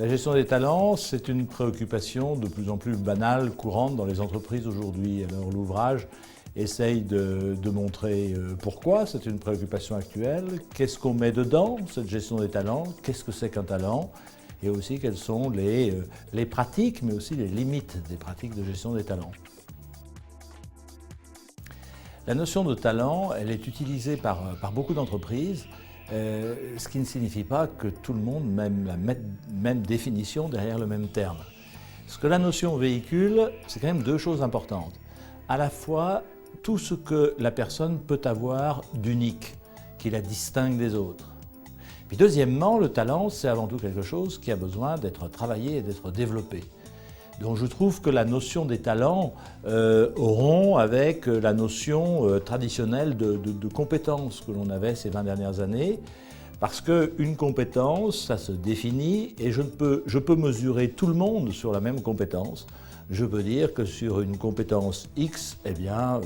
La gestion des talents, c'est une préoccupation de plus en plus banale, courante dans les entreprises aujourd'hui. Alors l'ouvrage essaye de montrer pourquoi c'est une préoccupation actuelle, qu'est-ce qu'on met dedans, cette gestion des talents, qu'est-ce que c'est qu'un talent, et aussi quelles sont les pratiques, mais aussi les limites des pratiques de gestion des talents. La notion de talent, elle est utilisée par beaucoup d'entreprises, ce qui ne signifie pas que tout le monde met la même définition derrière le même terme. Ce que la notion véhicule, c'est quand même deux choses importantes. À la fois, tout ce que la personne peut avoir d'unique, qui la distingue des autres. Puis deuxièmement, le talent, c'est avant tout quelque chose qui a besoin d'être travaillé et d'être développé. Donc je trouve que la notion des talents rompt avec la notion traditionnelle de compétence que l'on avait ces 20 dernières années, parce qu'une compétence, ça se définit et je peux mesurer tout le monde sur la même compétence. Je peux dire que sur une compétence X, eh bien,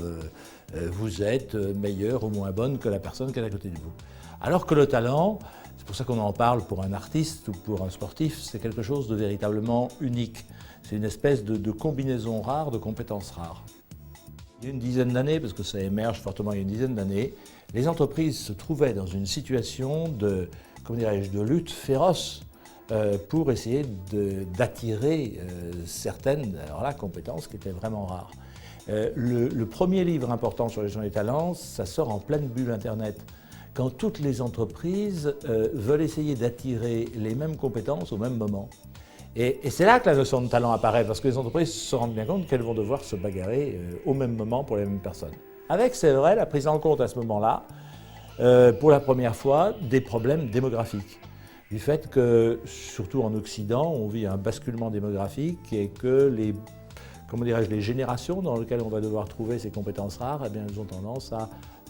vous êtes meilleur ou moins bonne que la personne qui est à côté de vous. Alors que le talent, c'est pour ça qu'on en parle pour un artiste ou pour un sportif, c'est quelque chose de véritablement unique. C'est une espèce de combinaison rare de compétences rares. Il y a une dizaine d'années, parce que ça émerge fortement il y a une dizaine d'années, les entreprises se trouvaient dans une situation de lutte féroce pour essayer d'attirer certaines compétences qui étaient vraiment rares. Le premier livre important sur la gestion des talents, ça sort en pleine bulle Internet. Quand toutes les entreprises veulent essayer d'attirer les mêmes compétences au même moment. Et c'est là que la notion de talent apparaît, parce que les entreprises se rendent bien compte qu'elles vont devoir se bagarrer au même moment pour les mêmes personnes. Avec, c'est vrai, la prise en compte à ce moment-là, pour la première fois, des problèmes démographiques. Du fait que, surtout en Occident, on vit un basculement démographique et que les générations dans lesquelles on va devoir trouver ces compétences rares, eh bien, elles ont tendance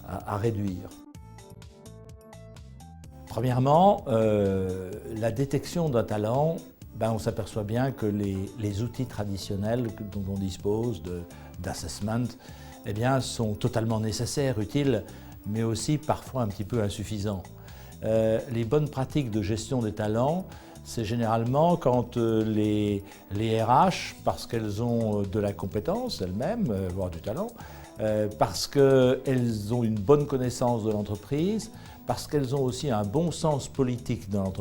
à réduire. Premièrement, la détection d'un talent, on s'aperçoit bien que les outils traditionnels dont on dispose d'assessment eh bien, sont totalement nécessaires, utiles, mais aussi parfois un petit peu insuffisants. Les bonnes pratiques de gestion des talents, c'est généralement quand les RH, parce qu'elles ont de la compétence elles-mêmes, voire du talent, parce qu'elles ont une bonne connaissance de l'entreprise, parce qu'elles ont aussi un bon sens politique dans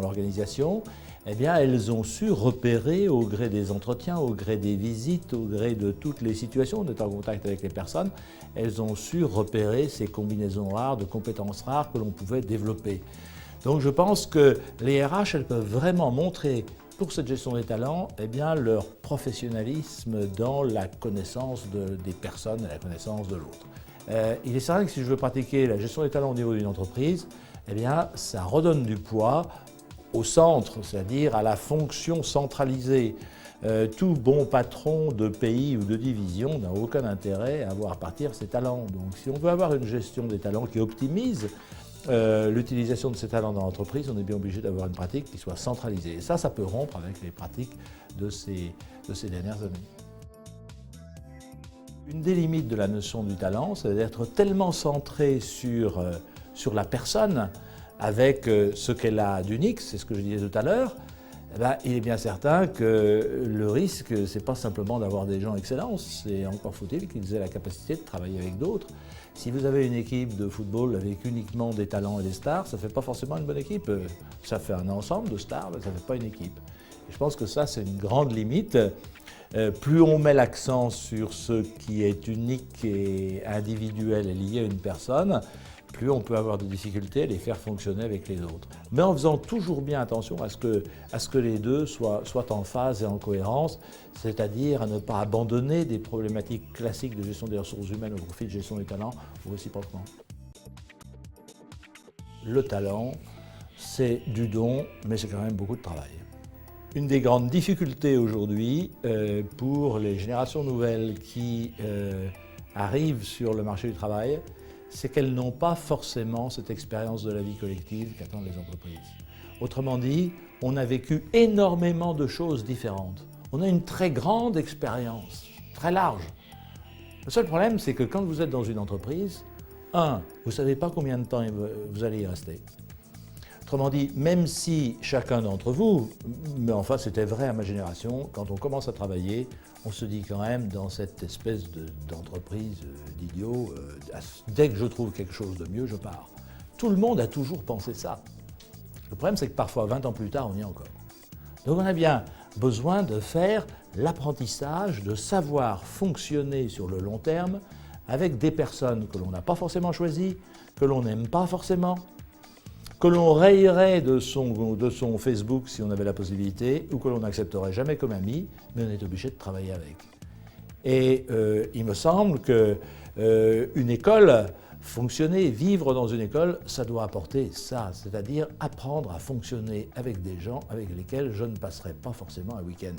l'organisation, eh bien, elles ont su repérer au gré des entretiens, au gré des visites, au gré de toutes les situations, on est en contact avec les personnes, elles ont su repérer ces combinaisons rares, de compétences rares que l'on pouvait développer. Donc je pense que les RH, elles peuvent vraiment montrer, pour cette gestion des talents, eh bien, leur professionnalisme dans la connaissance des personnes et la connaissance de l'autre. Il est certain que si je veux pratiquer la gestion des talents au niveau d'une entreprise, eh bien, ça redonne du poids au centre, c'est-à-dire à la fonction centralisée. Tout bon patron de pays ou de division n'a aucun intérêt à voir partir ses talents. Donc si on veut avoir une gestion des talents qui optimise l'utilisation de ces talents dans l'entreprise, on est bien obligé d'avoir une pratique qui soit centralisée. Et ça peut rompre avec les pratiques de ces dernières années. Une des limites de la notion du talent, c'est d'être tellement centré sur la personne, avec ce qu'elle a d'unique, c'est ce que je disais tout à l'heure, il est bien certain que le risque, c'est pas simplement d'avoir des gens excellents, c'est encore faut-il qu'ils aient la capacité de travailler avec d'autres. Si vous avez une équipe de football avec uniquement des talents et des stars, ça ne fait pas forcément une bonne équipe. Ça fait un ensemble de stars, mais ça ne fait pas une équipe. Et je pense que ça, c'est une grande limite. Plus on met l'accent sur ce qui est unique et individuel et lié à une personne, plus on peut avoir de difficultés à les faire fonctionner avec les autres. Mais en faisant toujours bien attention à ce que les deux soient en phase et en cohérence, c'est-à-dire à ne pas abandonner des problématiques classiques de gestion des ressources humaines au profit de gestion des talents ou réciproquement. Le talent, c'est du don, mais c'est quand même beaucoup de travail. Une des grandes difficultés aujourd'hui pour les générations nouvelles qui arrivent sur le marché du travail, c'est qu'elles n'ont pas forcément cette expérience de la vie collective qu'attendent les entreprises. Autrement dit, on a vécu énormément de choses différentes. On a une très grande expérience, très large. Le seul problème, c'est que quand vous êtes dans une entreprise, vous ne savez pas combien de temps vous allez y rester. Autrement dit, même si chacun d'entre vous, mais enfin c'était vrai à ma génération, quand on commence à travailler, on se dit quand même dans cette espèce d'entreprise d'idiot, dès que je trouve quelque chose de mieux, je pars. Tout le monde a toujours pensé ça. Le problème, c'est que parfois, 20 ans plus tard, on y est encore. Donc on a bien besoin de faire l'apprentissage, de savoir fonctionner sur le long terme avec des personnes que l'on n'a pas forcément choisies, que l'on n'aime pas forcément, que l'on rayerait de son Facebook si on avait la possibilité, ou que l'on n'accepterait jamais comme ami, mais on est obligé de travailler avec. Et il me semble qu'une école, fonctionner, vivre dans une école, ça doit apporter ça, c'est-à-dire apprendre à fonctionner avec des gens avec lesquels je ne passerai pas forcément un week-end.